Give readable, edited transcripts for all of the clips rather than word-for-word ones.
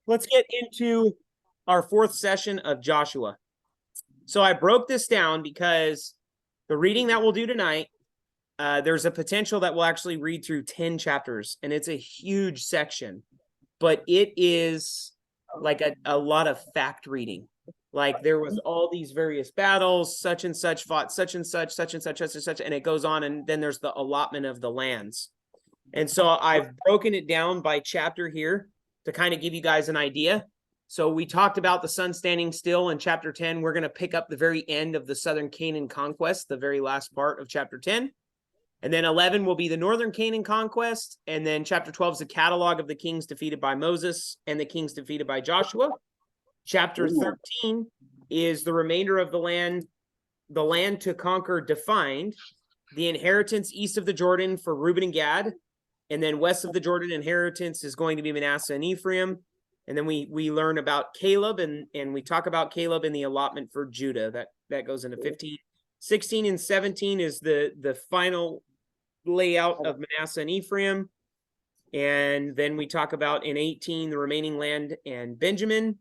let's get into our fourth session of Joshua. So I broke this down because the reading that we'll do tonight, there's a potential that we'll actually read through 10 chapters, and it's a huge section, but it is like a lot of fact reading. Like there was all these various battles, such and such fought such and such, such and such, such and such, and it goes on, and then there's the allotment of the lands. And so I've broken it down by chapter here to kind of give you guys an idea. So we talked about the sun standing still in chapter 10. We're going to pick up the very end of the southern Canaan conquest, the very last part of chapter 10. And then 11 will be the northern Canaan conquest. And then chapter 12 is a catalog of the kings defeated by Moses and the kings defeated by Joshua. Chapter 13 is the remainder of the land to conquer defined, the inheritance east of the Jordan for Reuben and Gad. And then west of the Jordan inheritance is going to be Manasseh and Ephraim. And then we learn about Caleb and we talk about Caleb in the allotment for Judah. That goes into 15. 16 and 17 is the final layout of Manasseh and Ephraim. And then we talk about in 18 the remaining land and Benjamin.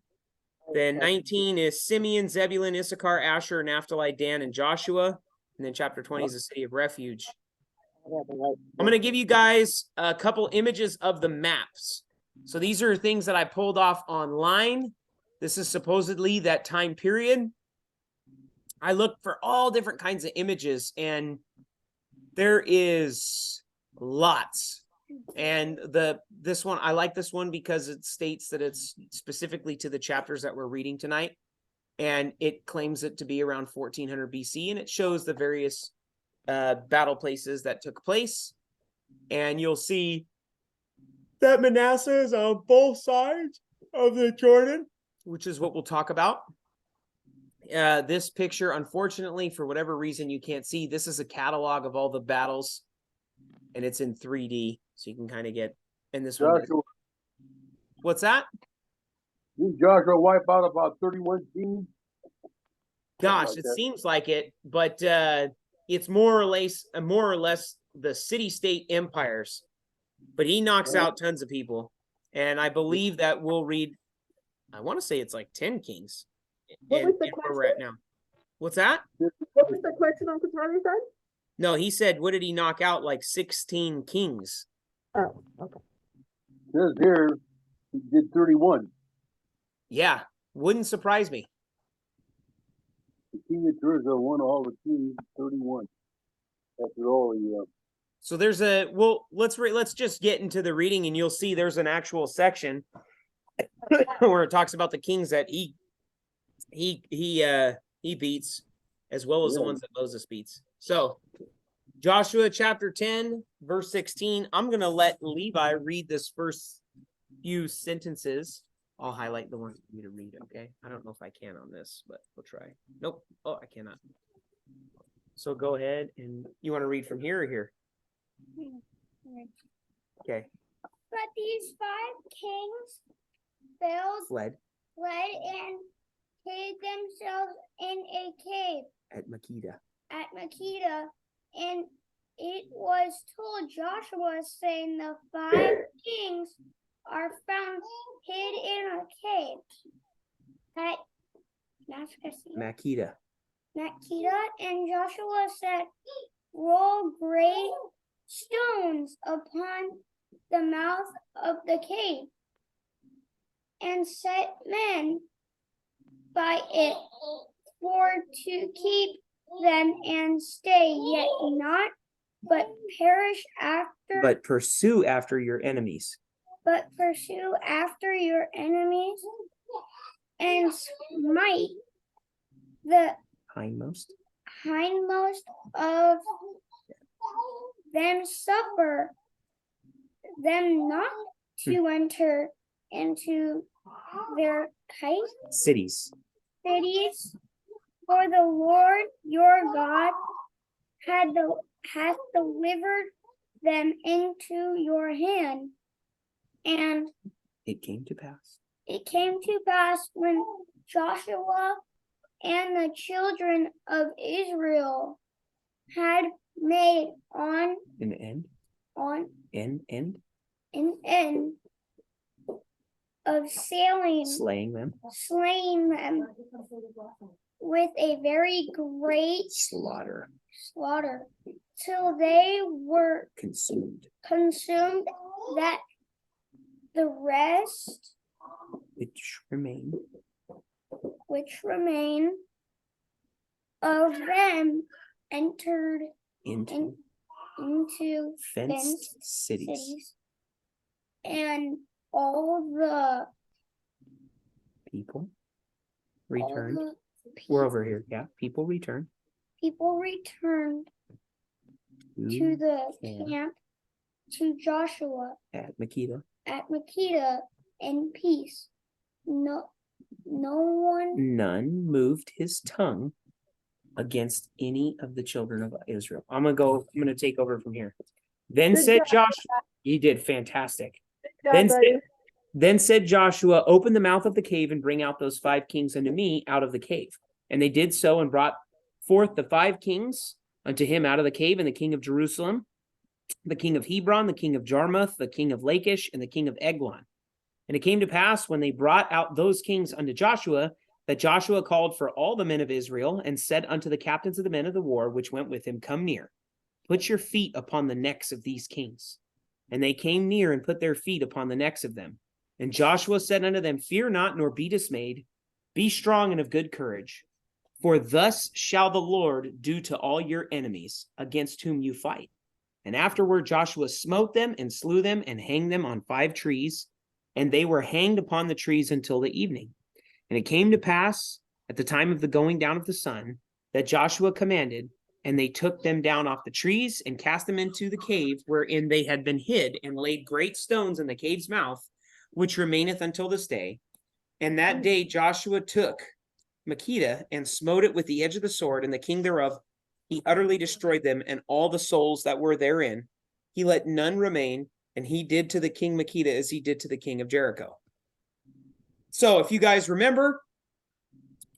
Then 19 is Simeon, Zebulun, Issachar, Asher, Naphtali, Dan, and Joshua. And then chapter 20 is the city of refuge. I'm going to give you guys a couple images of the maps. So these are things that I pulled off online. This is supposedly that time period. I looked for all different kinds of images, and there is lots. And this one, I like this one because it states that it's specifically to the chapters that we're reading tonight. And it claims it to be around 1400 BC, and it shows the various battle places that took place. And you'll see that Manasseh is on both sides of the Jordan, which is what we'll talk about. This picture, unfortunately, for whatever reason you can't see, this is a catalog of all the battles, and it's in 3D, so you can kind of get in this one. What's that? Didn't Joshua wipe out about 31 kings? Gosh, it seems like it, but it's more or less the city-state empires. But he knocks out tons of people, and I believe that we'll read. I want to say it's like 10 kings. What was the where we're at now? What's that? What was the question Uncle Charlie said? No, he said, what did he knock out? Like 16 kings. Oh, okay. It says here he did 31. Yeah, wouldn't surprise me. The king of Tirzah won all the kings, 31. After all, yeah. So there's let's just get into the reading, and you'll see there's an actual section where it talks about the kings that he beats, as well as the ones that Moses beats. So Joshua chapter 10, verse 16. I'm going to let Levi read this first few sentences. I'll highlight the ones for you to read, okay? I don't know if I can on this, but we'll try. Nope. Oh, I cannot. So go ahead, and you want to read from here or here? Okay. But these 5 kings fled and hid themselves in a cave At Makkedah. And it was told Joshua, saying, the 5 kings are found hid in a cave at Makkedah. And Joshua said, roll great stones upon the mouth of the cave and set men by it for to keep them and stay, yet not, but perish after. But pursue after your enemies. And smite the hindmost of them, suffer them not to enter into their cities. For the Lord your God hath delivered them into your hand. And it came to pass when Joshua and the children of Israel had made an end of slaying them, slaying them with a very great slaughter, till they were consumed, that the rest which remain of them entered into into fenced cities. and all the People all returned. the We're over here. Yeah, people returned people returned to the camp to Joshua at Makkedah. at Makkedah in peace. None moved his tongue against any of the children of Israel. I'm gonna take over from here. Then Good said job. Joshua, he did fantastic. Good Then job, said, buddy. then said Joshua, open the mouth of the cave and bring out those 5 kings unto me out of the cave. And they did so and brought forth the 5 kings unto him out of the cave, and the king of Jerusalem, the king of Hebron, the king of Jarmuth, the king of Lachish, and the king of Eglon. And it came to pass when they brought out those kings unto Joshua, that Joshua called for all the men of Israel and said unto the captains of the men of the war, which went with him, come near, put your feet upon the necks of these kings. And they came near and put their feet upon the necks of them. And Joshua said unto them, fear not, nor be dismayed. Be strong and of good courage. For thus shall the Lord do to all your enemies against whom you fight. And afterward Joshua smote them and slew them and hanged them on 5 trees. And they were hanged upon the trees until the evening. And it came to pass at the time of the going down of the sun that Joshua commanded, and they took them down off the trees and cast them into the cave wherein they had been hid, and laid great stones in the cave's mouth, which remaineth until this day. And that day Joshua took Makkedah and smote it with the edge of the sword, and the king thereof, he utterly destroyed them, and all the souls that were therein. He let none remain, and he did to the king Makkedah as he did to the king of Jericho. So if you guys remember,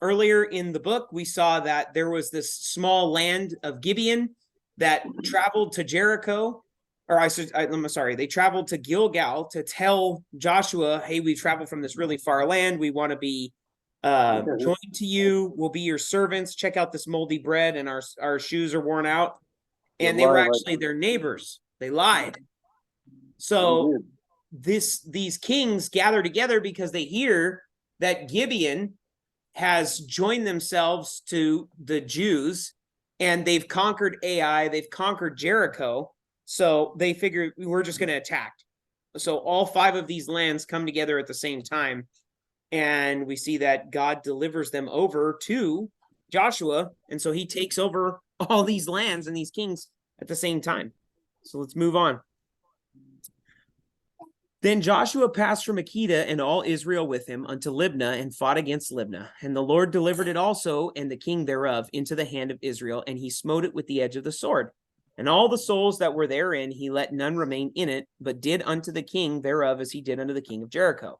earlier in the book, we saw that there was this small land of Gibeon that traveled to Jericho, I'm sorry, they traveled to Gilgal to tell Joshua, hey, we traveled from this really far land. We want to be joined to you. We'll be your servants. Check out this moldy bread, and our shoes are worn out. And they were actually their neighbors. They lied. So these kings gather together because they hear that Gibeon has joined themselves to the Jews, and they've conquered Ai, they've conquered Jericho. So they figure we're just going to attack. So all 5 of these lands come together at the same time. And we see that God delivers them over to Joshua. And so he takes over all these lands and these kings at the same time. So let's move on. Then Joshua passed from Makkedah and all Israel with him unto Libnah, and fought against Libnah. And the Lord delivered it also, and the king thereof, into the hand of Israel, and he smote it with the edge of the sword. And all the souls that were therein, he let none remain in it, but did unto the king thereof as he did unto the king of Jericho.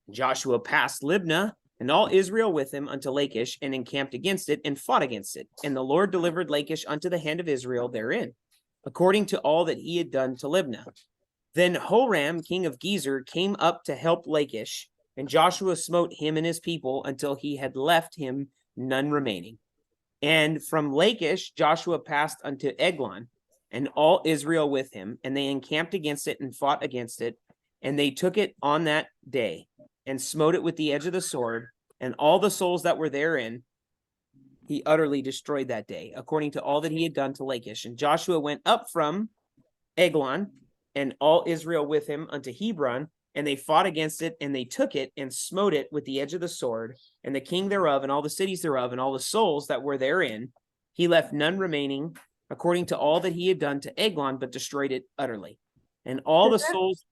Joshua passed Libnah, and all Israel with him, unto Lachish, and encamped against it, and fought against it. And the Lord delivered Lachish unto the hand of Israel therein, according to all that he had done to Libnah. Then Horam, king of Gezer, came up to help Lachish, and Joshua smote him and his people until he had left him none remaining. And from Lachish Joshua passed unto Eglon, and all Israel with him, and they encamped against it and fought against it, and they took it on that day, and smote it with the edge of the sword, and all the souls that were therein he utterly destroyed that day, according to all that he had done to Lachish. And Joshua went up from Eglon, and all Israel with him, unto Hebron, and they fought against it, and they took it, and smote it with the edge of the sword, and the king thereof, and all the cities thereof, and all the souls that were therein. He left none remaining, according to all that he had done to Eglon, but destroyed it utterly. And all the souls...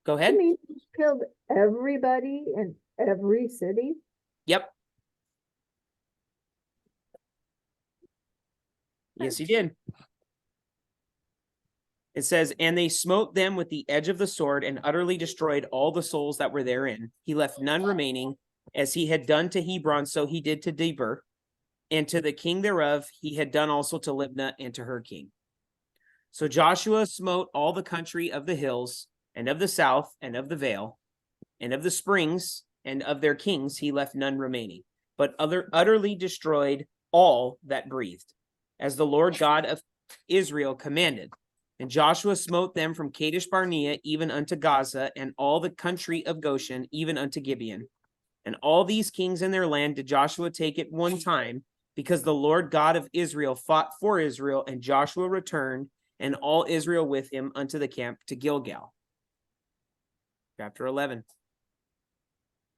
Go ahead. You mean he killed everybody in every city? Yep. Yes, he did. It says, and they smote them with the edge of the sword, and utterly destroyed all the souls that were therein. He left none remaining, as he had done to Hebron, so he did to Debir, and to the king thereof he had done also to Libnah and to her king. So Joshua smote all the country of the hills, and of the south, and of the vale, and of the springs and of their kings he left none remaining, but utterly destroyed all that breathed, as the Lord God of Israel commanded. And Joshua smote them from Kadesh Barnea even unto Gaza, and all the country of Goshen even unto Gibeon. And all these kings in their land did Joshua take at one time, because the Lord God of Israel fought for Israel, and Joshua returned, and all Israel with him unto the camp to Gilgal. Chapter 11.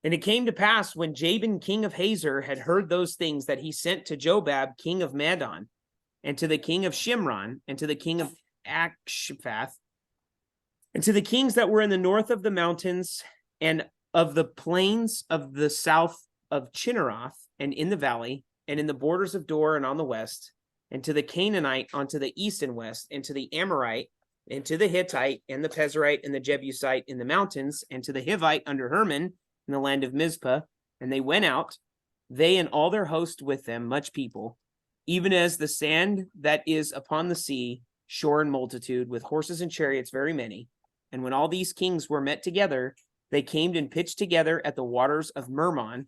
And it came to pass, when Jabin king of Hazor had heard those things, that he sent to Jobab king of Madon, and to the king of Shimron, and to the king of Akshaphath, and to the kings that were in the north of the mountains, and of the plains of the south of Chinneroth, and in the valley, and in the borders of Dor, and on the west, and to the Canaanite onto the east and west, and to the Amorite, and to the Hittite, and the Pezerite, and the Jebusite in the mountains, and to the Hivite under Hermon in the land of Mizpah. And they went out, they and all their host with them, much people, even as the sand that is upon the sea, shore and multitude, with horses and chariots very many. And when all these kings were met together, they came and pitched together at the waters of Meron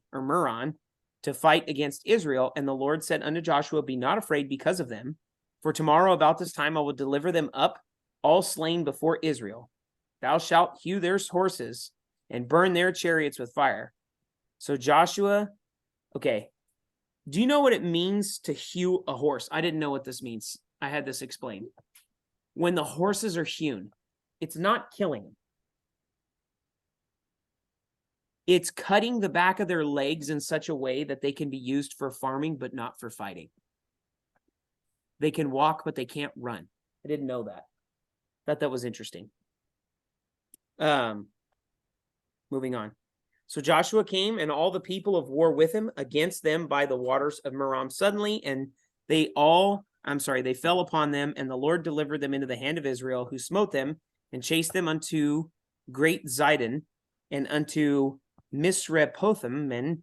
to fight against Israel. And the Lord said unto Joshua, be not afraid because of them, for tomorrow about this time I will deliver them up, all slain before Israel. Thou shalt hew their horses and burn their chariots with fire. So Joshua, okay, do you know what it means to hew a horse? I didn't know what this means. I had this explained. When the horses are hewn, it's not killing them. It's cutting the back of their legs in such a way that they can be used for farming, but not for fighting. They can walk, but they can't run. I didn't know that. Thought that was interesting. Moving on. So Joshua came and all the people of war with him against them by the waters of Merom suddenly, and they fell upon them, and the Lord delivered them into the hand of Israel, who smote them and chased them unto Great Zidon and unto Misrephothim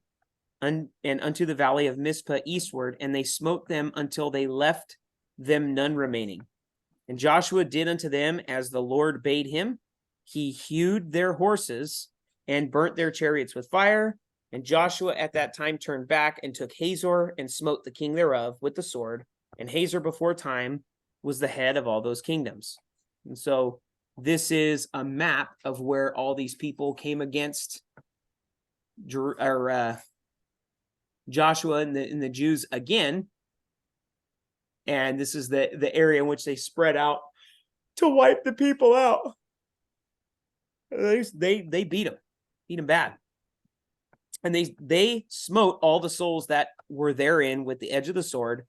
and unto the valley of Mizpah eastward, and they smote them until they left them none remaining. And Joshua did unto them as the Lord bade him. He hewed their horses and burnt their chariots with fire. And Joshua at that time turned back and took Hazor and smote the king thereof with the sword. And Hazor before time was the head of all those kingdoms. And so this is a map of where all these people came against Joshua and the Jews again. And this is the area in which they spread out to wipe the people out. They beat them bad. And they smote all the souls that were therein with the edge of the sword,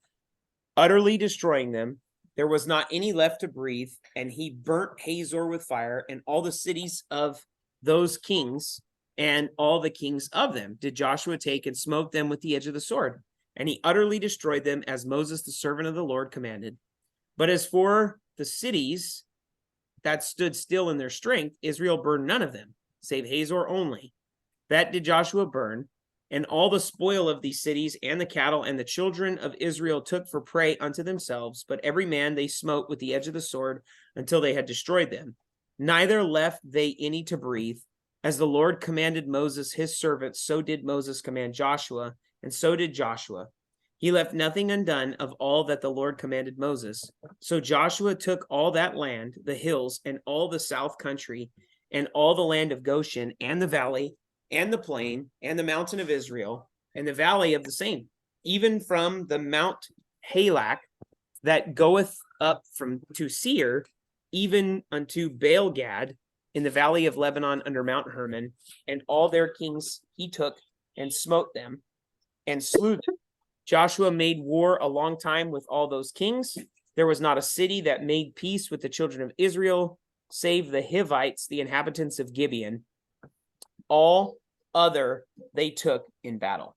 utterly destroying them. There was not any left to breathe, and he burnt Hazor with fire, and all the cities of those kings and all the kings of them did Joshua take and smote them with the edge of the sword. And he utterly destroyed them as Moses, the servant of the Lord, commanded. But as for the cities that stood still in their strength, Israel burned none of them, save Hazor only. That did Joshua burn, and all the spoil of these cities and the cattle and the children of Israel took for prey unto themselves, but every man they smote with the edge of the sword until they had destroyed them. Neither left they any to breathe. As the Lord commanded Moses his servant, so did Moses command Joshua, and so did Joshua. He left nothing undone of all that the Lord commanded Moses. So Joshua took all that land, the hills, and all the south country, and all the land of Goshen, and the valley, and the plain, and the mountain of Israel, and the valley of the same, even from the Mount Halak that goeth up to Seir, even unto Baal-gad, in the valley of Lebanon under Mount Hermon, and all their kings he took and smote them and slew them. Joshua made war a long time with all those kings. There was not a city that made peace with the children of Israel, save the Hivites, the inhabitants of Gibeon. All other they took in battle.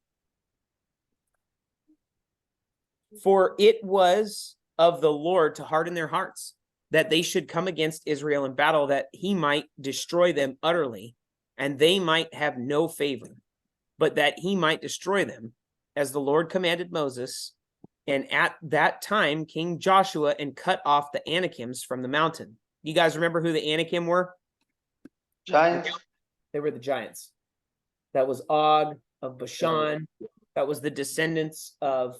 For it was of the Lord to harden their hearts, that they should come against Israel in battle, that he might destroy them utterly, and they might have no favor, but that he might destroy them, as the Lord commanded Moses. And at that time came Joshua and cut off the Anakims from the mountain. You guys remember who the Anakim were? Giants. They were the giants. That was Og of Bashan. That was the descendants of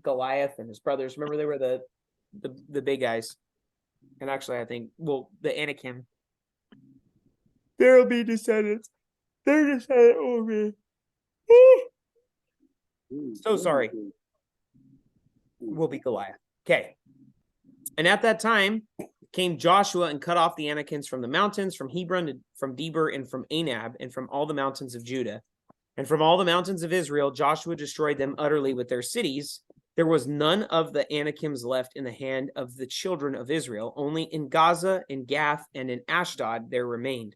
Goliath and his brothers. Remember, they were the big guys. And actually, I think, well, the Anakim. There'll be descendants. They're descendant over. So sorry. Will be Goliath. Okay. And at that time came Joshua and cut off the Anakims from the mountains, from Hebron, and from Debir, and from Anab, and from all the mountains of Judah. And from all the mountains of Israel, Joshua destroyed them utterly with their cities. There was none of the Anakims left in the hand of the children of Israel. Only in Gaza, in Gath, and in Ashdod there remained.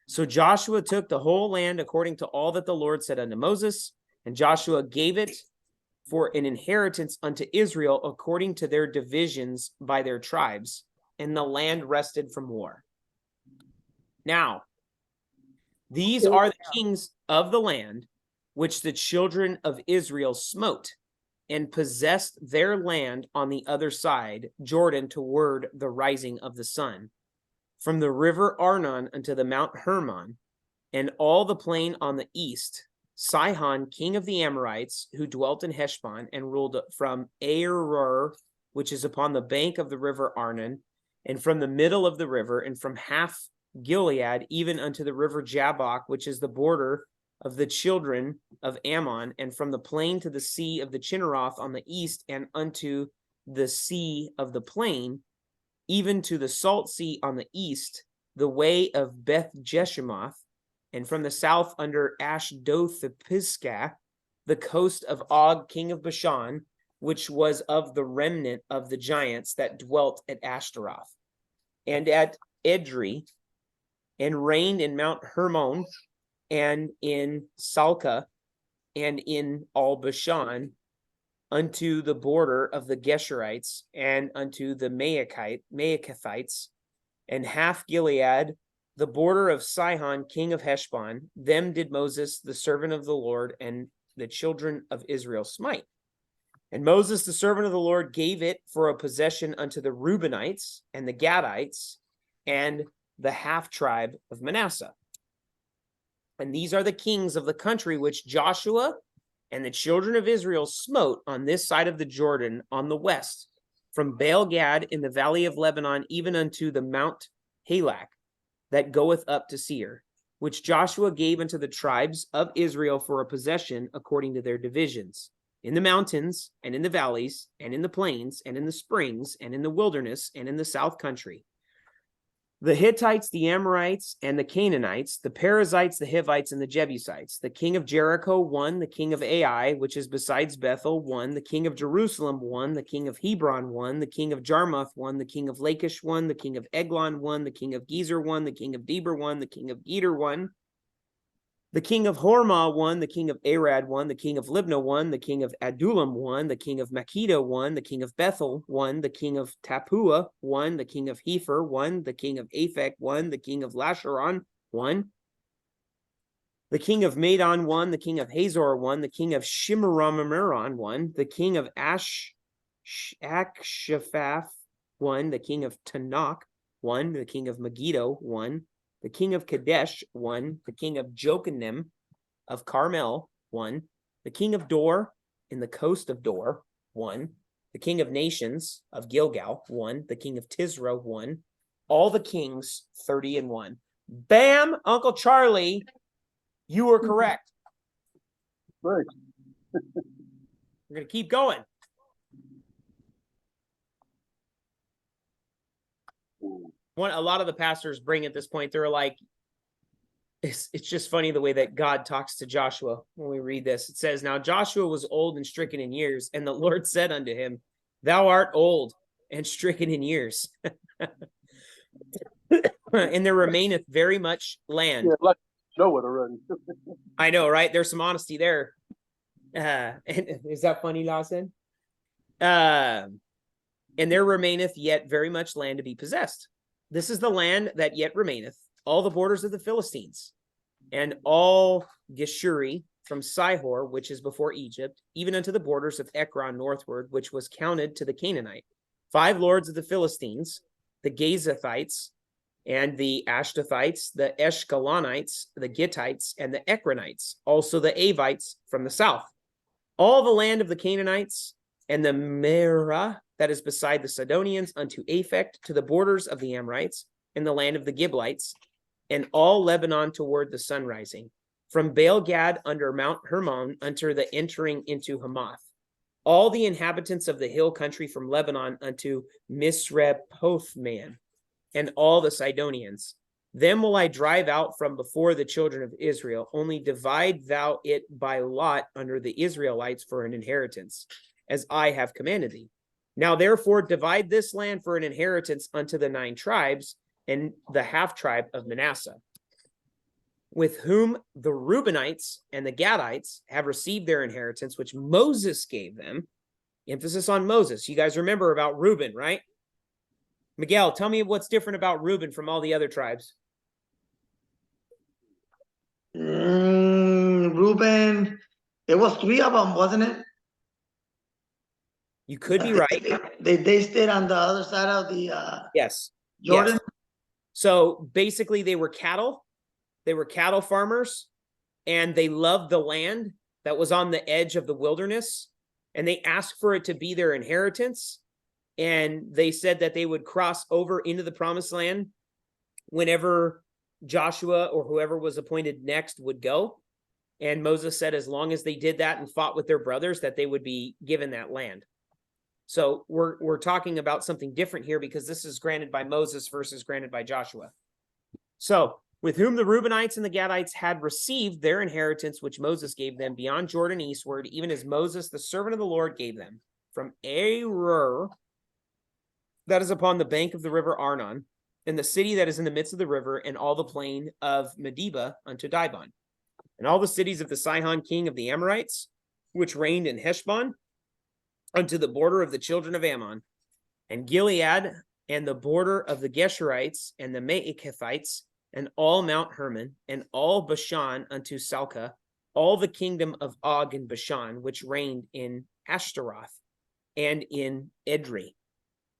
So Joshua took the whole land according to all that the Lord said unto Moses, and Joshua gave it for an inheritance unto Israel according to their divisions by their tribes, and the land rested from war. Now, these are the kings of the land which the children of Israel smote, and possessed their land on the other side, Jordan, toward the rising of the sun, from the river Arnon unto the Mount Hermon, and all the plain on the east, Sihon, king of the Amorites, who dwelt in Heshbon, and ruled from Aroer, which is upon the bank of the river Arnon, and from the middle of the river, and from half Gilead, even unto the river Jabbok, which is the border of the children of Ammon, and from the plain to the sea of the Chinneroth on the east, and unto the sea of the plain, even to the salt sea on the east, the way of Beth Jeshimoth, and from the south under Ashdoth-Pisgah, the coast of Og, king of Bashan, which was of the remnant of the giants that dwelt at Ashtaroth, and at Edrei, and reigned in Mount Hermon, and in Salca, and in all Bashan, unto the border of the Geshurites, and unto the Maacathites, and half Gilead, the border of Sihon, king of Heshbon. Them did Moses, the servant of the Lord, and the children of Israel smite. And Moses, the servant of the Lord, gave it for a possession unto the Reubenites, and the Gadites, and the half tribe of Manasseh. And these are the kings of the country which Joshua and the children of Israel smote on this side of the Jordan on the west, from Baal-Gad in the valley of Lebanon, even unto the Mount Halak, that goeth up to Seir, which Joshua gave unto the tribes of Israel for a possession according to their divisions, in the mountains, and in the valleys, and in the plains, and in the springs, and in the wilderness, and in the south country. The Hittites, the Amorites, and the Canaanites, the Perizzites, the Hivites, and the Jebusites. The king of Jericho won, the king of Ai, which is besides Bethel, won, the king of Jerusalem won, the king of Hebron won, the king of Jarmuth won, the king of Lachish won, the king of Eglon won, the king of Gezer won, the king of Debir won, the king of Geder won, the king of Hormah won, the king of Arad won, the king of Libnah won, the king of Adullam won, the king of Makkedah won, the king of Bethel won, the king of Tappuah won, the king of Hepher won, the king of Aphek won, the king of Lasharon won, the king of Madon won, the king of Hazor won, the king of Shimmeron won, the king of Akshaphat won, the king of Tanakh won, the king of Megiddo won, the king of Kadesh won, the king of Jochanim of Carmel won, the king of Dor in the coast of Dor won, the king of nations of Gilgal won, the king of Tisra won, all the kings 30-1. Bam, Uncle Charlie, you were correct. Right. We're going to keep going. A lot of the pastors bring at this point, they're like, it's just funny the way that God talks to Joshua when we read this. It says, now Joshua was old and stricken in years, and the Lord said unto him, thou art old and stricken in years. And there remaineth very much land. Yeah, let's show it already. I know, right? There's some honesty there. And is that funny, Lawson? And there remaineth yet very much land to be possessed. This is the land that yet remaineth, all the borders of the Philistines, and all Geshuri from Sihor, which is before Egypt, even unto the borders of Ekron northward, which was counted to the Canaanite. 5 lords of the Philistines, the Gazathites, and the Ashdothites, the Eshkelonites, the Gittites, and the Ekronites, also the Avites from the south. All the land of the Canaanites, and the Merah that is beside the Sidonians unto Aphek, to the borders of the Amorites, and the land of the Giblites, and all Lebanon toward the sun rising, from Baal Gad under Mount Hermon unto the entering into Hamath. All the inhabitants of the hill country from Lebanon unto Misrephothman, and all the Sidonians. Them will I drive out from before the children of Israel. Only divide thou it by lot under the Israelites for an inheritance, as I have commanded thee. Now therefore divide this land for an inheritance unto the 9 tribes, and the half tribe of Manasseh, with whom the Reubenites and the Gadites have received their inheritance, which Moses gave them. Emphasis on Moses. You guys remember about Reuben, right? Miguel, tell me what's different about Reuben from all the other tribes. Reuben, it was 3 of them, wasn't it? You could be right. They stayed on the other side of the Yes. Jordan. Yes. So basically they were cattle. They were cattle farmers, and they loved the land that was on the edge of the wilderness, and they asked for it to be their inheritance. And they said that they would cross over into the promised land whenever Joshua or whoever was appointed next would go. And Moses said as long as they did that and fought with their brothers, that they would be given that land. So we're talking about something different here, because this is granted by Moses versus granted by Joshua. So with whom the Reubenites and the Gadites had received their inheritance, which Moses gave them beyond Jordan eastward, even as Moses, the servant of the Lord, gave them, from Aroer, that is upon the bank of the river Arnon, and the city that is in the midst of the river, and all the plain of Medeba unto Dibon, and all the cities of the Sihon king of the Amorites, which reigned in Heshbon, unto the border of the children of Ammon, and Gilead, and the border of the Geshurites, and the Maacathites, and all Mount Hermon, and all Bashan unto Salcah, all the kingdom of Og and Bashan, which reigned in Ashtaroth, and in Edrei,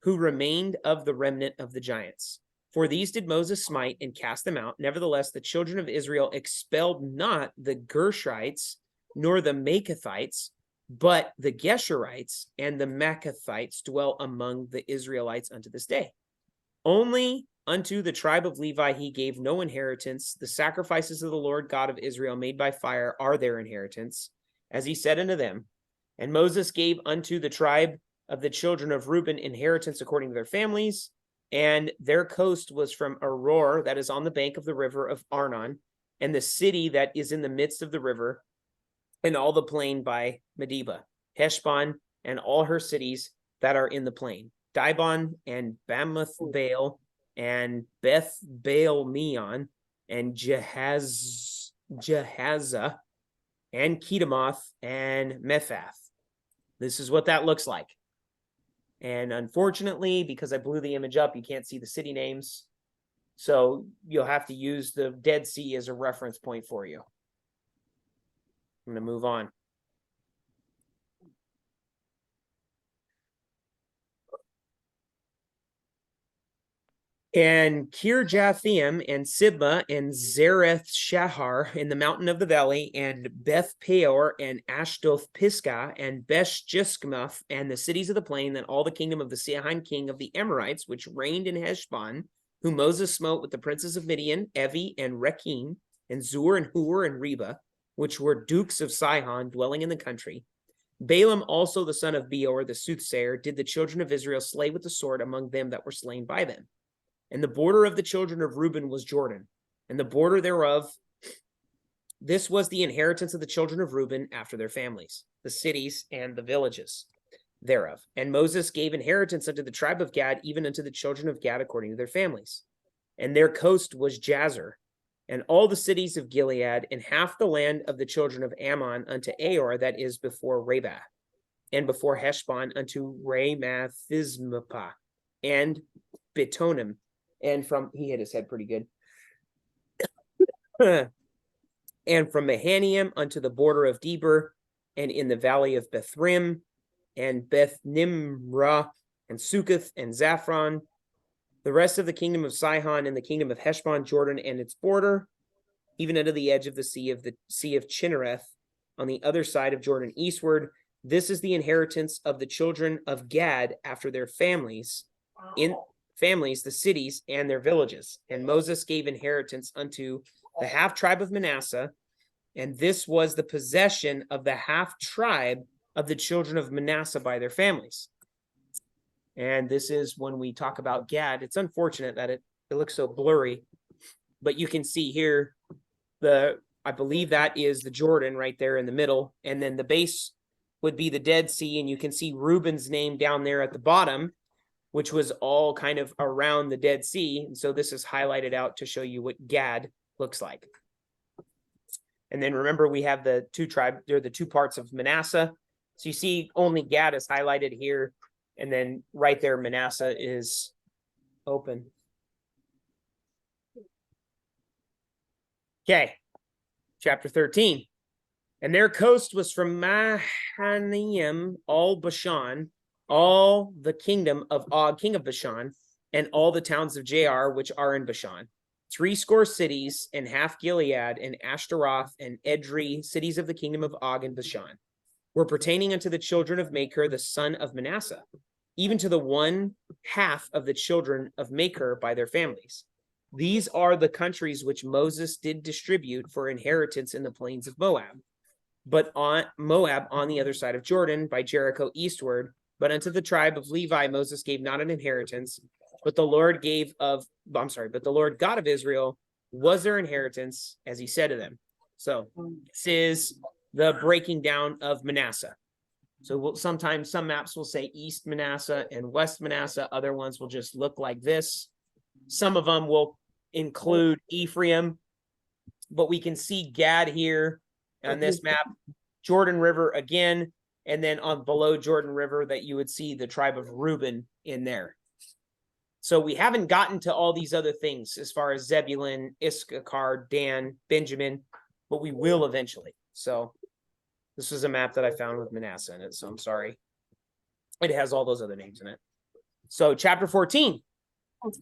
who remained of the remnant of the giants. For these did Moses smite and cast them out. Nevertheless, the children of Israel expelled not the Gershites, nor the Maacathites, but the Geshurites and the Maacathites dwell among the Israelites unto this day. Only unto the tribe of Levi he gave no inheritance. The sacrifices of the Lord God of Israel made by fire are their inheritance, as he said unto them. And Moses gave unto the tribe of the children of Reuben inheritance according to their families, and their coast was from Aroer, that is on the bank of the river of Arnon, and the city that is in the midst of the river, and all the plain by Medeba, Heshbon, and all her cities that are in the plain, Dibon, and Bamoth Baal, and Beth Baal Meon, and Jehazzah, and Kedemoth, and Mephath. This is what that looks like. And unfortunately, because I blew the image up, you can't see the city names. So you'll have to use the Dead Sea as a reference point for you. I'm going to move on. And Kirjathaim and Sibma and Zareth Shahar in the mountain of the valley, and Beth Peor and Ashdoth Pisgah and Besh Jiskmoth and the cities of the plain, and all the kingdom of the Sihon king of the Amorites, which reigned in Heshbon, whom Moses smote with the princes of Midian, Evi and Rekem, and Zur and Hur and Reba, which were dukes of Sihon, dwelling in the country. Balaam also the son of Beor, the soothsayer, did the children of Israel slay with the sword among them that were slain by them. And the border of the children of Reuben was Jordan, and the border thereof, this was the inheritance of the children of Reuben after their families, the cities and the villages thereof. And Moses gave inheritance unto the tribe of Gad, even unto the children of Gad according to their families. And their coast was Jazer, and all the cities of Gilead, and half the land of the children of Ammon unto Aor, that is before Rabah, and before Heshbon unto Ramathizmapah, and Betonim. And from, he hit his head pretty good. And from Mahanaim unto the border of Deber, and in the valley of Bethrim, and Beth Nimrah, and Succoth, and Zaphron, The rest of the kingdom of Sihon and the kingdom of Heshbon, Jordan and its border, even unto the edge of the sea of Chinnereth, on the other side of Jordan eastward. This is the inheritance of the children of Gad after their families, the cities and their villages. And Moses gave inheritance unto the half tribe of Manasseh, and this was the possession of the half tribe of the children of Manasseh by their families. And this is when we talk about Gad. It's unfortunate that it looks so blurry, but you can see here I believe that is the Jordan right there in the middle, and then the base would be the Dead Sea, and you can see Reuben's name down there at the bottom, which was all kind of around the Dead Sea. And so this is highlighted out to show you what Gad looks like. And then remember, we have the two parts of Manasseh. So you see only Gad is highlighted here, and then right there Manasseh is open. Okay, chapter 13. And their coast was from Mahanaim, all Bashan, all the kingdom of Og, king of Bashan, and all the towns of Jair, which are in Bashan, 80 cities, and half Gilead, and Ashtaroth, and Edrei, cities of the kingdom of Og and Bashan, were pertaining unto the children of Machir, the son of Manasseh, even to the 1/2 of the children of Machir by their families. These are the countries which Moses did distribute for inheritance in the plains of Moab, but on Moab on the other side of Jordan by Jericho eastward. But unto the tribe of Levi Moses gave not an inheritance, but the Lord God of Israel was their inheritance, as he said to them. So this is the breaking down of Manasseh. So sometimes some maps will say East Manasseh and West Manasseh. Other ones will just look like this. Some of them will include Ephraim, but we can see Gad here on this map, Jordan River again, and then on below Jordan River that you would see the tribe of Reuben in there. So we haven't gotten to all these other things as far as Zebulun, Issachar, Dan, Benjamin, but we will eventually. So this was a map that I found with Manasseh in it, so I'm sorry. It has all those other names in it. So chapter 14.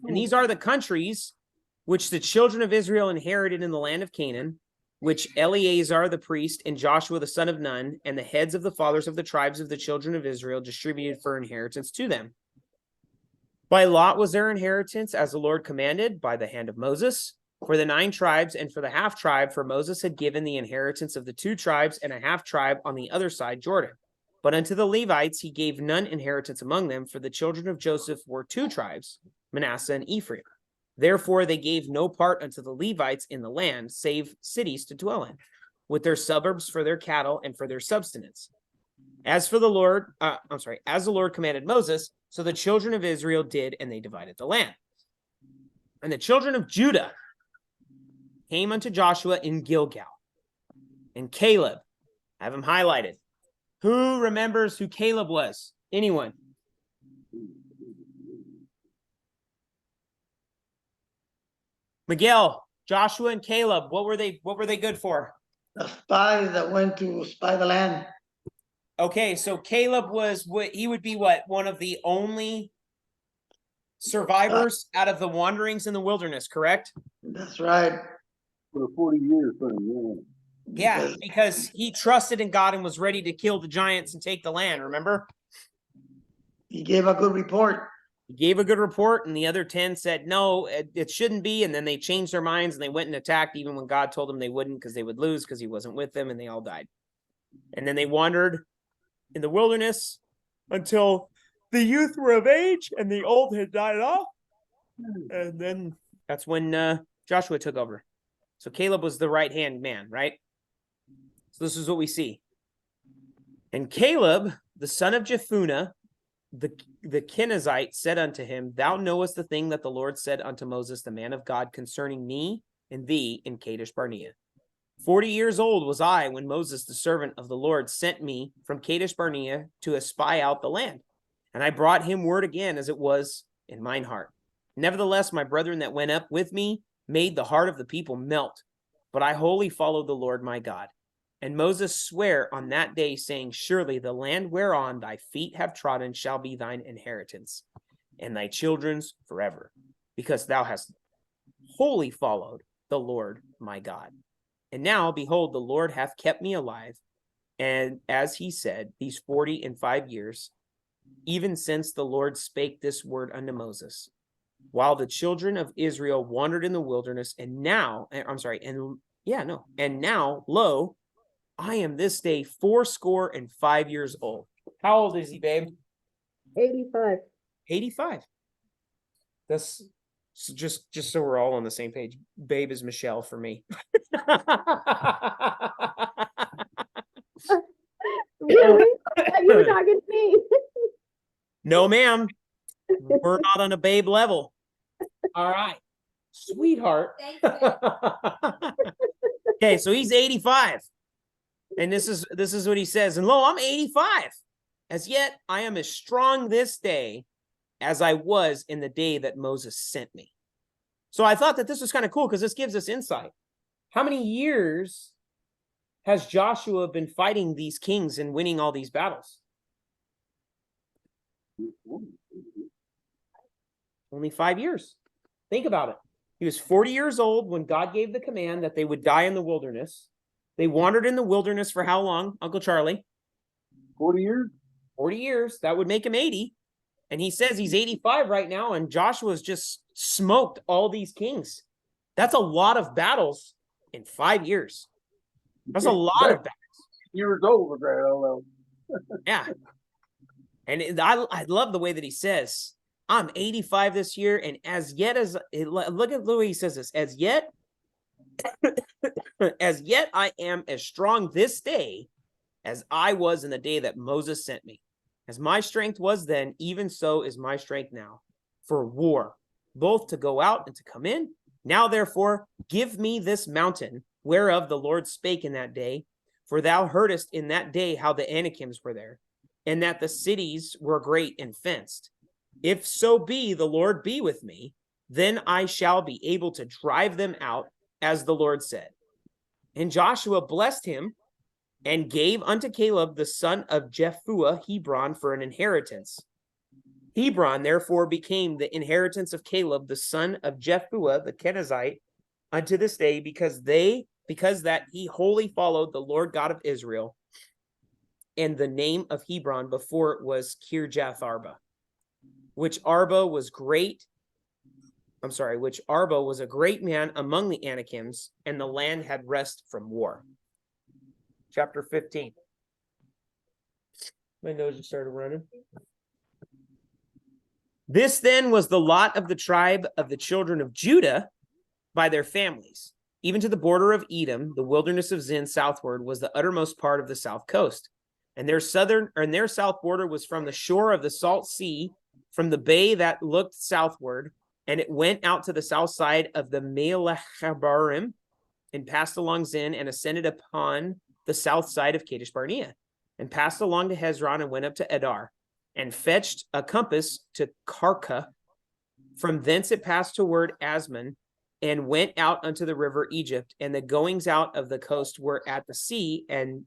And these are the countries which the children of Israel inherited in the land of Canaan, which Eleazar the priest and Joshua the son of Nun and the heads of the fathers of the tribes of the children of Israel distributed for inheritance to them. By lot was their inheritance, as the Lord commanded, by the hand of Moses, for the 9 tribes and for the half tribe, for Moses had given the inheritance of the 2 tribes and a half tribe on the other side Jordan. But unto the Levites he gave none inheritance among them, for the children of Joseph were 2 tribes, Manasseh and Ephraim. Therefore they gave no part unto the Levites in the land, save cities to dwell in, with their suburbs for their cattle and for their subsistence. As the Lord commanded Moses, so the children of Israel did, and they divided the land. And the children of Judah came unto Joshua in Gilgal. And Caleb, I have him highlighted. Who remembers who Caleb was? Anyone? Miguel, Joshua and Caleb, what were they good for? The spies that went to spy the land. Okay, so Caleb would be one of the only survivors out of the wanderings in the wilderness, correct? That's right. For 40 years, buddy, Yeah, because he trusted in God and was ready to kill the giants and take the land, remember? He gave a good report. He gave a good report, and the other 10 said, no, it shouldn't be, and then they changed their minds, and they went and attacked, even when God told them they wouldn't, because they would lose, because he wasn't with them, and they all died. And then they wandered in the wilderness until the youth were of age, and the old had died off, and then that's when Joshua took over. So Caleb was the right-hand man, right? So this is what we see. And Caleb, the son of Jephunneh, the Kenizzite, said unto him, Thou knowest the thing that the Lord said unto Moses, the man of God, concerning me and thee in Kadesh Barnea. 40 years old was I when Moses, the servant of the Lord, sent me from Kadesh Barnea to espy out the land. And I brought him word again as it was in mine heart. Nevertheless, my brethren that went up with me made the heart of the people melt. But I wholly followed the Lord my God. And Moses sware on that day, saying, Surely the land whereon thy feet have trodden shall be thine inheritance, and thy children's forever. because thou hast wholly followed the Lord my God. And now, behold, the Lord hath kept me alive, and as he said, these 45 years, even since the Lord spake this word unto Moses, while the children of Israel wandered in the wilderness, and now, and now, lo, I am this day 85 years old. How old is he, babe? 85. 85. That's just so we're all on the same page. Babe is Michelle for me. Really? I thought you were talking to me. No, ma'am. We're not on a babe level. All right. Sweetheart. Okay, so he's 85. And this is what he says. And lo, I'm 85. As yet I am as strong this day as I was in the day that Moses sent me. So I thought that this was kind of cool because this gives us insight. How many years has Joshua been fighting these kings and winning all these battles? Only 5 years. Think about it. He was 40 years old when God gave the command that they would die in the wilderness. They wandered in the wilderness for how long, Uncle Charlie? 40 years? 40 years. That would make him 80. And he says he's 85 right now, and Joshua's just smoked all these kings. That's a lot of battles in 5 years. That's a lot of battles. Years old with that, although. Yeah. And I love the way that he says, I'm 85 this year, and as yet as, look at the way he says this, as yet I am as strong this day as I was in the day that Moses sent me. As my strength was then, even so is my strength now for war, both to go out and to come in. Now, therefore, give me this mountain whereof the Lord spake in that day, for thou heardest in that day how the Anakims were there, and that the cities were great and fenced. If so be the Lord be with me, then I shall be able to drive them out, as the Lord said. And Joshua blessed him and gave unto Caleb the son of Jephunneh Hebron for an inheritance. Hebron therefore became the inheritance of Caleb the son of Jephunneh the Kenizzite unto this day, because that he wholly followed the Lord God of Israel. And the name of Hebron before it was Kirjath Arba, which Arba was a great man among the Anakims, and the land had rest from war. Chapter 15. My nose just started running. This then was the lot of the tribe of the children of Judah by their families. Even to the border of Edom, the wilderness of Zin southward was the uttermost part of the south coast. And their south border was from the shore of the salt sea, from the bay that looked southward, and it went out to the south side of the Melechabarim, and passed along Zin, and ascended upon the south side of Kadesh Barnea, and passed along to Hezron, and went up to Edar, and fetched a compass to Karka. From thence it passed toward Asmon, and went out unto the river Egypt, and the goings out of the coast were at the sea, and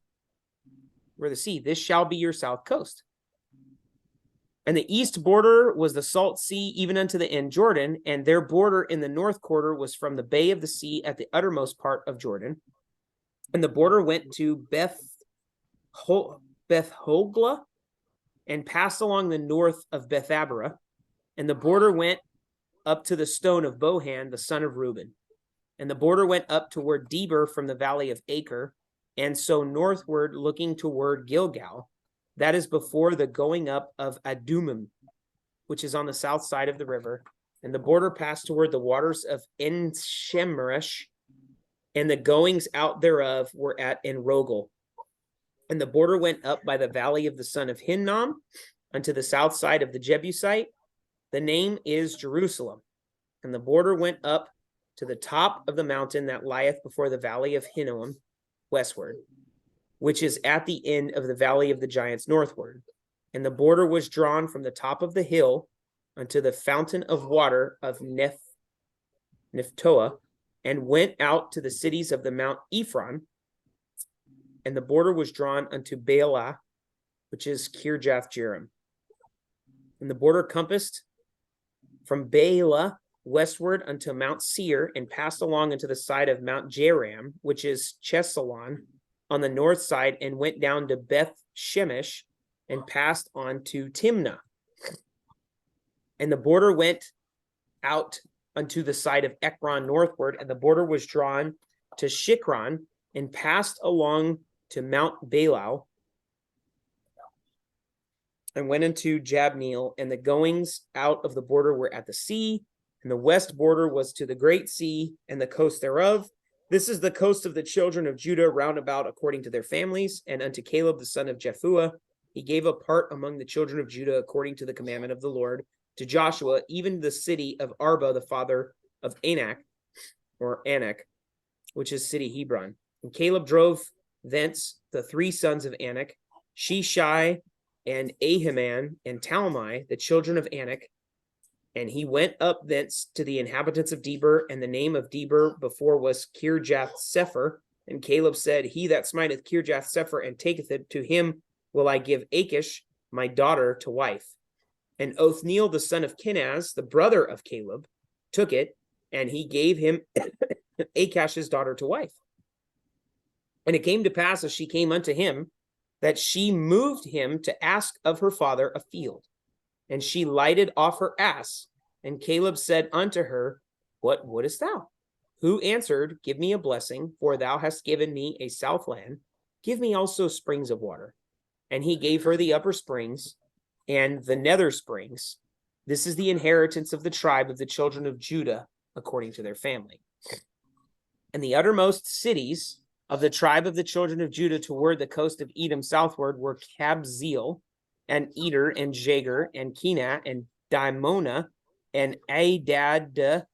where the sea, this shall be your south coast. And the east border was the salt sea, even unto the end Jordan, and their border in the north quarter was from the bay of the sea at the uttermost part of Jordan. And the border went to Beth Hogla, and passed along the north of Bethabara. And the border went up to the stone of Bohan, the son of Reuben. And the border went up toward Deber from the valley of Acre, and so northward, looking toward Gilgal. That is before the going up of Adumim, which is on the south side of the river. And the border passed toward the waters of En-Shemesh, and the goings out thereof were at En-Rogel. And the border went up by the valley of the son of Hinnom unto the south side of the Jebusite. The name is Jerusalem. And the border went up to the top of the mountain that lieth before the valley of Hinnom westward, which is at the end of the valley of the giants northward. And the border was drawn from the top of the hill unto the fountain of water of Nephtoah, and went out to the cities of the Mount Ephron. And the border was drawn unto Baalah, which is Kirjath Jearim. And the border compassed from Baalah westward unto Mount Seir, and passed along unto the side of Mount Jeram, which is Chesalon, on the north side, and went down to Beth Shemesh, and passed on to Timnah. And the border went out unto the side of Ekron northward, and the border was drawn to Shikron, and passed along to Mount Baalau, and went into Jabneel, and the goings out of the border were at the sea, and the west border was to the great sea, and the coast thereof. This is the coast of the children of Judah round about according to their families, and unto Caleb the son of Jephuah he gave a part among the children of Judah according to the commandment of the Lord, to Joshua, even the city of Arba, the father of Anak, or Anak, which is city Hebron. And Caleb drove thence the 3 sons of Anak, Sheshai, and Ahiman, and Talmai, the children of Anak. And he went up thence to the inhabitants of Debir, and the name of Debir before was Kirjath Sepher. And Caleb said, He that smiteth Kirjath Sepher and taketh it, to him will I give Achish, my daughter, to wife. And Othniel, the son of Kenaz, the brother of Caleb, took it, and he gave him Achish's daughter to wife. And it came to pass, as she came unto him, that she moved him to ask of her father a field. And she lighted off her ass. And Caleb said unto her, What wouldest thou? Who answered, Give me a blessing, for thou hast given me a south land. Give me also springs of water. And he gave her the upper springs and the nether springs. This is the inheritance of the tribe of the children of Judah, according to their family. And the uttermost cities of the tribe of the children of Judah toward the coast of Edom southward were Kabzeel, and Eder, and Jager, and Kenah, and Dimona, and Adada,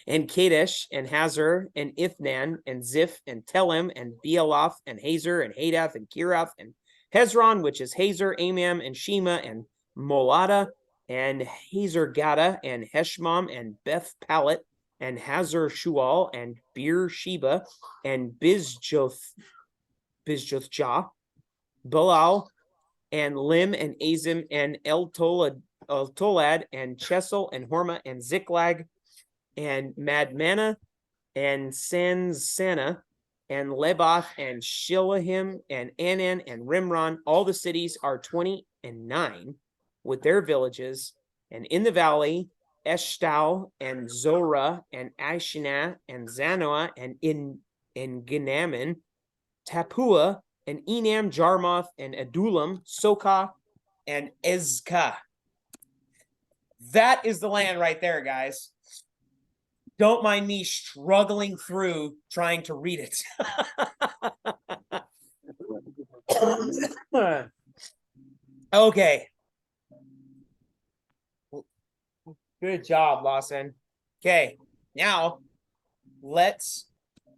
and Kadesh, and Hazor, and Ithnan, and Ziph, and Telem, and Bealoth, and Hazor, and Hadath, and Kirath, and Hezron, which is Hazor, Amam, and Shema, and Molada, and Hazor Gada, and Heshmom, and Beth Palet, and Hazor Shual, and Beersheba, and Bizjothjah, Balal, and Lim, and Azim, and Eltolad, and Chesel, and Horma, and Ziklag, and Madmana, and Sansana, and Lebath, and Shilahim, and Anan, and Rimron. All the cities are 29 with their villages, and in the valley, Eshtal, and Zorah, and Ashina, and Zanoah, and in Ginamin, Tapua, and Enam, Jarmoth, and Adullam, Sokah, and Ezkah. That is the land right there, guys. Don't mind me struggling through trying to read it. Okay. Good job, Lawson. Okay, now let's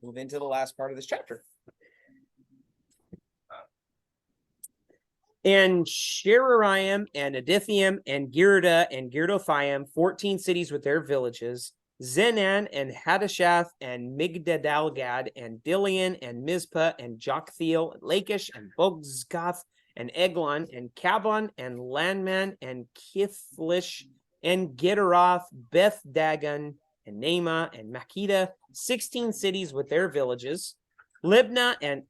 move into the last part of this chapter. And Sheraim, and Adithium, and Girda, and Girdothaim, 14 cities with their villages, Zenan, and Hadashath, and Migdadalgad, and Dilian, and Mizpah, and Joktheel, and Lachish, and Bogzgoth, and Eglon, and Kabon, and Landman, and Kithlish, and Gederoth, Beth Dagon, and Naamah, and Makkedah, 16 cities with their villages, Libnah, and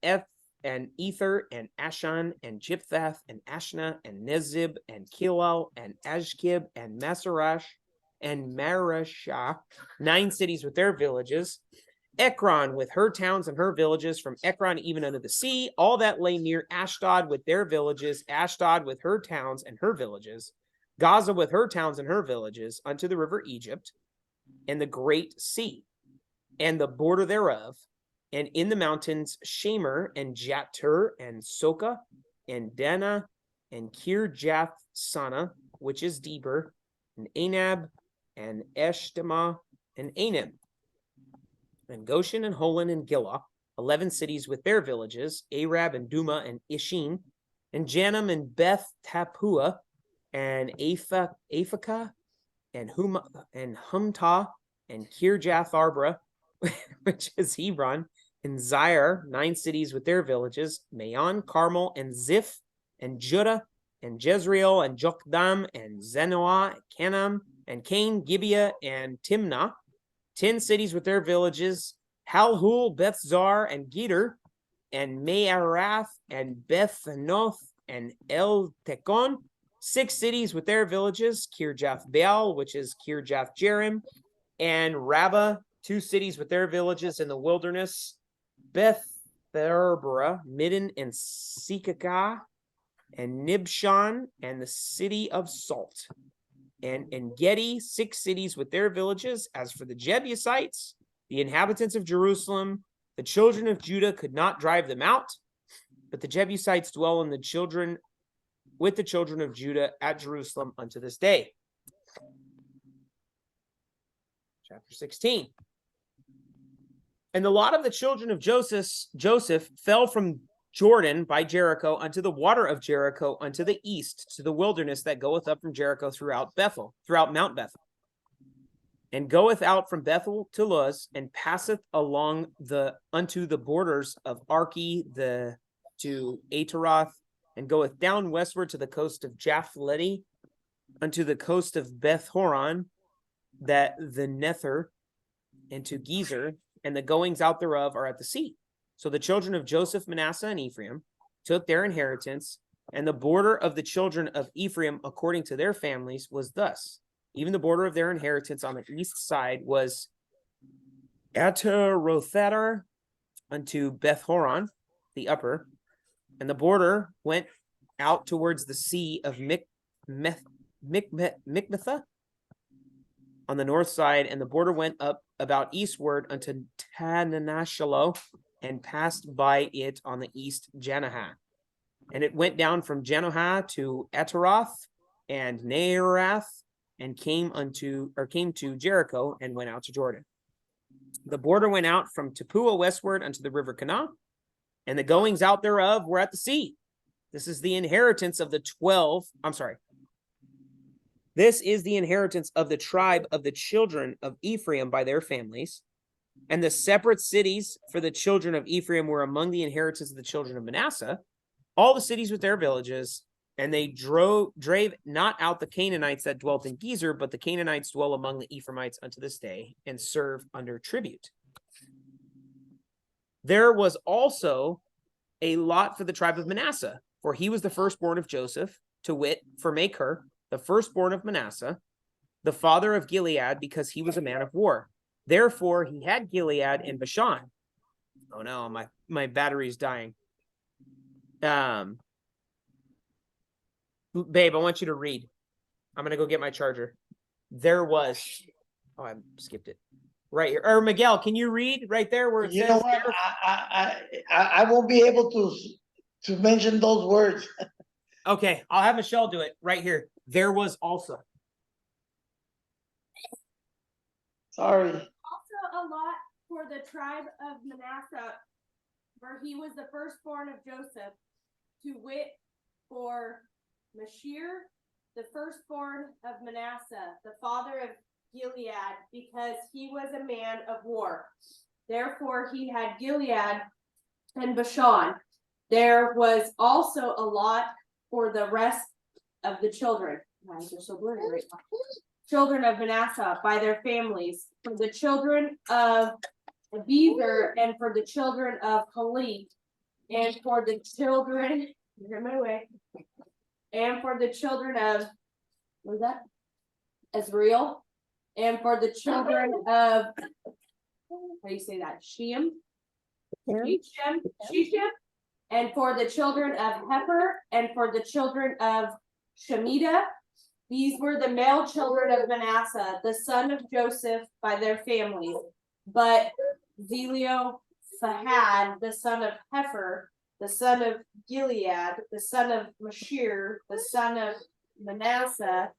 Ether, and Ashan, and Jipthath, and Ashna, and Nezib, and Kilal, and Ashkib, and Masarash, and Marashah, 9 cities with their villages, Ekron with her towns and her villages, from Ekron even unto the sea, all that lay near Ashdod with their villages, Ashdod with her towns and her villages, Gaza with her towns and her villages, unto the river Egypt, and the great sea, and the border thereof, and in the mountains Shamer, and Jattur, and Sokah, and Dana, and Kirjath Sana, which is Debir, and Anab, and Eshtemoh, and Anim, and Goshen, and Holon, and Gilah, 11 cities with their villages, Arab, and Duma, and Ishin, and Janam, and Beth Tapua, and Aphekah, and Humtah, and Kirjath Arbra, which is Hebron, and Zair, 9 cities with their villages, Maon, Carmel, and Ziph, and Judah, and Jezreel, and Jokdam, and Zenoah, and Canam, and Cain, Gibeah, and Timnah, 10 cities with their villages, Halhul, Bethzar, and Geter, and Me'arath, and Bethanoth, and El Tekon, 6 cities with their villages, Kirjath Baal, which is Kirjath Jearim, and Rabbah, 2 cities with their villages in the wilderness, Beth Therbera, Midden, and Sikakah, and Nibshan, and the city of Salt, and Engedi, 6 cities with their villages. As for the Jebusites, the inhabitants of Jerusalem, the children of Judah could not drive them out, but the Jebusites dwell with the children of Judah at Jerusalem unto this day. Chapter 16. And the lot of the children of Joseph fell from Jordan by Jericho unto the water of Jericho unto the east, to the wilderness that goeth up from Jericho throughout Mount Bethel, and goeth out from Bethel to Luz, and passeth along unto the borders of Arki to Ataroth, and goeth down westward to the coast of Japhleti, unto the coast of Beth Horon, that the Nether, and to Gezer, and the goings out thereof are at the sea. So the children of Joseph, Manasseh, and Ephraim took their inheritance, and the border of the children of Ephraim according to their families was thus. Even the border of their inheritance on the east side was Atarothadar unto Beth Horon, the upper, and the border went out towards the sea of Mikmetha on the north side, and the border went up about eastward unto Tananashalo, and passed by it on the east Janohah. And it went down from Janohah to Ataroth and Nearath, and came to Jericho, and went out to Jordan. The border went out from Tapua westward unto the river Kanah, and the goings out thereof were at the sea. This is the inheritance of the This is the inheritance of the tribe of the children of Ephraim by their families. And the separate cities for the children of Ephraim were among the inheritance of the children of Manasseh, all the cities with their villages. And they drave not out the Canaanites that dwelt in Gezer, but the Canaanites dwell among the Ephraimites unto this day, and serve under tribute. There was also a lot for the tribe of Manasseh, for he was the firstborn of Joseph, to wit, for Machir, the firstborn of Manasseh, the father of Gilead, because he was a man of war. Therefore, he had Gilead and Bashan. Oh no, my battery's dying. Babe, I want you to read. I'm going to go get my charger. There was... Oh, I skipped it. Right here. Or Miguel, can you read right there where it You says... know what? I won't be able to mention those words. Okay, I'll have Michelle do it right here. There was also. Sorry. Also a lot for the tribe of Manasseh, for he was the firstborn of Joseph, to wit, for Machir, the firstborn of Manasseh, the father of Gilead, because he was a man of war. Therefore he had Gilead and Bashan. There was also a lot for the rest of the children. Lines are so blurry right now. Children of Manasseh by their families, for the children of Bezer, and for the children of Halit, and for the children, you're in my way, and for the children of, what was that? Azrael, and for the children of, how do you say that? Shem, and for the children of Hefer, and for the children of Shemitah. These were the male children of Manasseh, the son of Joseph by their families. But Zelophehad, the son of Hefer, the son of Gilead, the son of Machir, the son of Manasseh,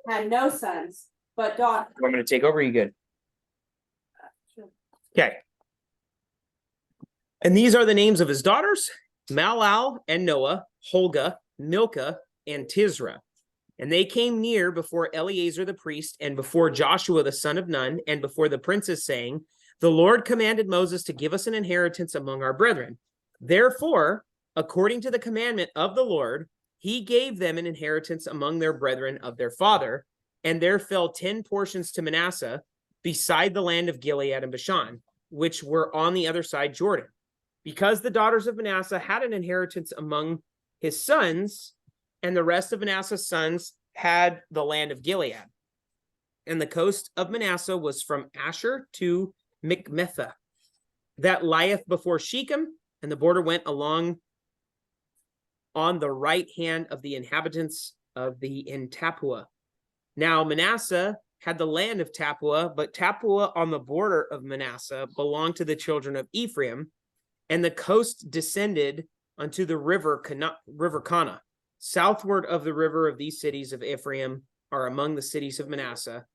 had no sons, but daughters. I'm going to take over. You good? Okay. And these are the names of his daughters: Malal and Noah, Holga, Milcah, and Tisra. And they came near before Eleazar the priest, and before Joshua the son of Nun, and before the princes, saying, the Lord commanded Moses to give us an inheritance among our brethren. Therefore, according to the commandment of the Lord, he gave them an inheritance among their brethren of their father, and there fell 10 portions to Manasseh, beside the land of Gilead and Bashan, which were on the other side Jordan. Because the daughters of Manasseh had an inheritance among his sons, and the rest of Manasseh's sons had the land of Gilead. And the coast of Manasseh was from Asher to Michmethah, that lieth before Shechem, and the border went along on the right hand of the inhabitants of the in Tappuah. Now Manasseh had the land of Tappuah, but Tappuah on the border of Manasseh belonged to the children of Ephraim, and the coast descended unto the river Kana. Southward of the river of these cities of Ephraim are among the cities of Manasseh.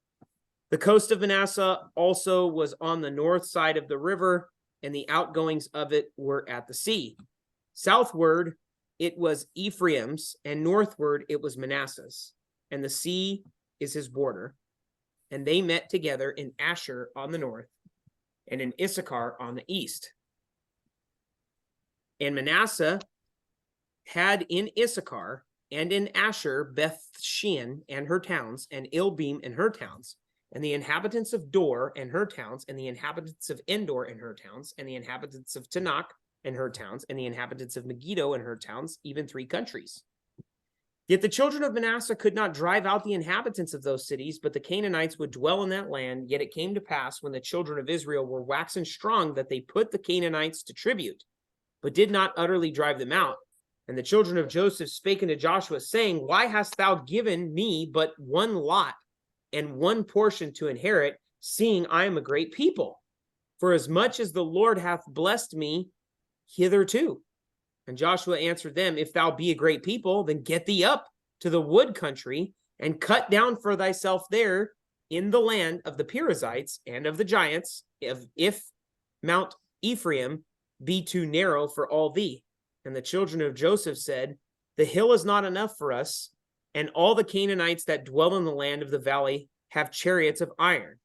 The coast of Manasseh also was on the north side of the river, and the outgoings of it were at the sea. Southward it was Ephraim's, and northward it was Manasseh's, and the sea is his border. And they met together in Asher on the north, and in Issachar on the east. And Manasseh had in Issachar and in Asher Beth-shean and her towns, and Ilbeam and her towns, and the inhabitants of Dor and her towns, and the inhabitants of Endor and her towns, and the inhabitants of Tanakh and her towns, and the inhabitants of Megiddo and her towns, even 3 countries. Yet the children of Manasseh could not drive out the inhabitants of those cities, but the Canaanites would dwell in that land. Yet it came to pass, when the children of Israel were waxen strong, that they put the Canaanites to tribute, but did not utterly drive them out. And the children of Joseph spake unto Joshua, saying, Why hast thou given me but one lot and one portion to inherit, seeing I am a great people? For as much as the Lord hath blessed me hitherto. And Joshua answered them, If thou be a great people, then get thee up to the wood country, and cut down for thyself there in the land of the Perizzites and of the giants, if Mount Ephraim be too narrow for all thee. And the children of Joseph said, The hill is not enough for us, and all the Canaanites that dwell in the land of the valley have chariots of iron,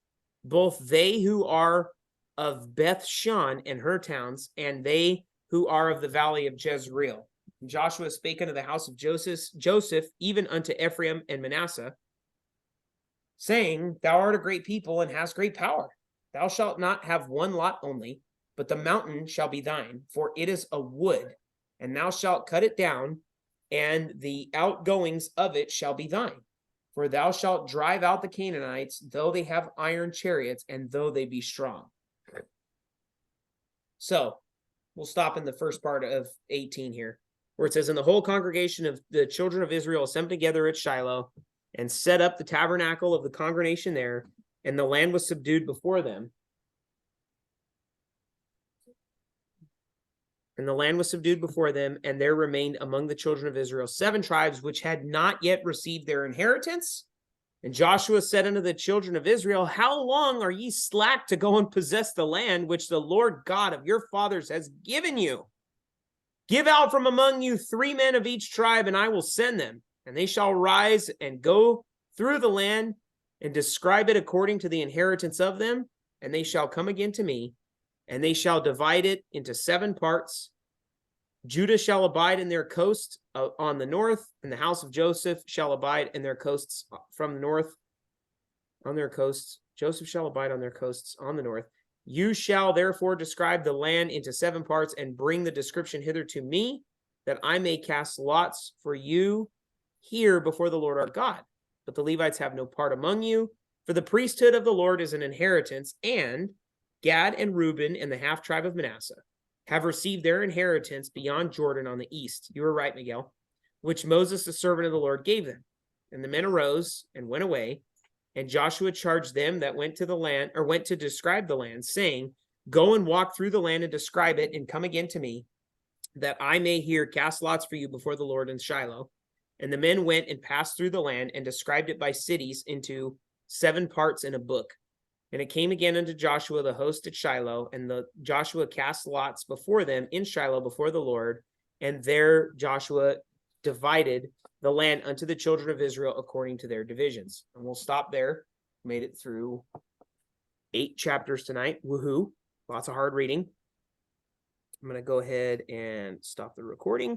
both they who are of Beth-shan and her towns, and they who are of the valley of Jezreel. And Joshua spake unto the house of Joseph, even unto Ephraim and Manasseh, saying, Thou art a great people, and hast great power. Thou shalt not have one lot only, but the mountain shall be thine, for it is a wood, and thou shalt cut it down, and the outgoings of it shall be thine. For thou shalt drive out the Canaanites, though they have iron chariots, and though they be strong. So, we'll stop in the first part of 18 here, where it says, And the whole congregation of the children of Israel assembled together at Shiloh, and set up the tabernacle of the congregation there, and the land was subdued before them. And the land was subdued before them, and there remained among the children of Israel 7 tribes which had not yet received their inheritance. And Joshua said unto the children of Israel, How long are ye slack to go and possess the land which the Lord God of your fathers has given you? Give out from among you 3 men of each tribe, and I will send them. And they shall rise and go through the land and describe it according to the inheritance of them. And they shall come again to me, and they shall divide it into 7 parts. Judah shall abide in their coast on the north, and the house of Joseph shall abide in their coasts from the north, on their coasts. Joseph shall abide on their coasts on the north. You shall therefore describe the land into 7 parts, and bring the description hither to me, that I may cast lots for you here before the Lord our God. But the Levites have no part among you, for the priesthood of the Lord is an inheritance, and Gad and Reuben and the half tribe of Manasseh have received their inheritance beyond Jordan on the east. You were right, Miguel, which Moses, the servant of the Lord, gave them. And the men arose and went away, and Joshua charged them that went to the land, or went to describe the land, saying, Go and walk through the land and describe it, and come again to me, that I may here cast lots for you before the Lord in Shiloh. And the men went and passed through the land, and described it by cities into 7 parts in a book. And it came again unto Joshua the host at Shiloh, and Joshua cast lots before them in Shiloh before the Lord, and there Joshua divided the land unto the children of Israel according to their divisions. And we'll stop there. Made it through 8 chapters tonight. Woohoo. Lots of hard reading. I'm going to go ahead and stop the recording.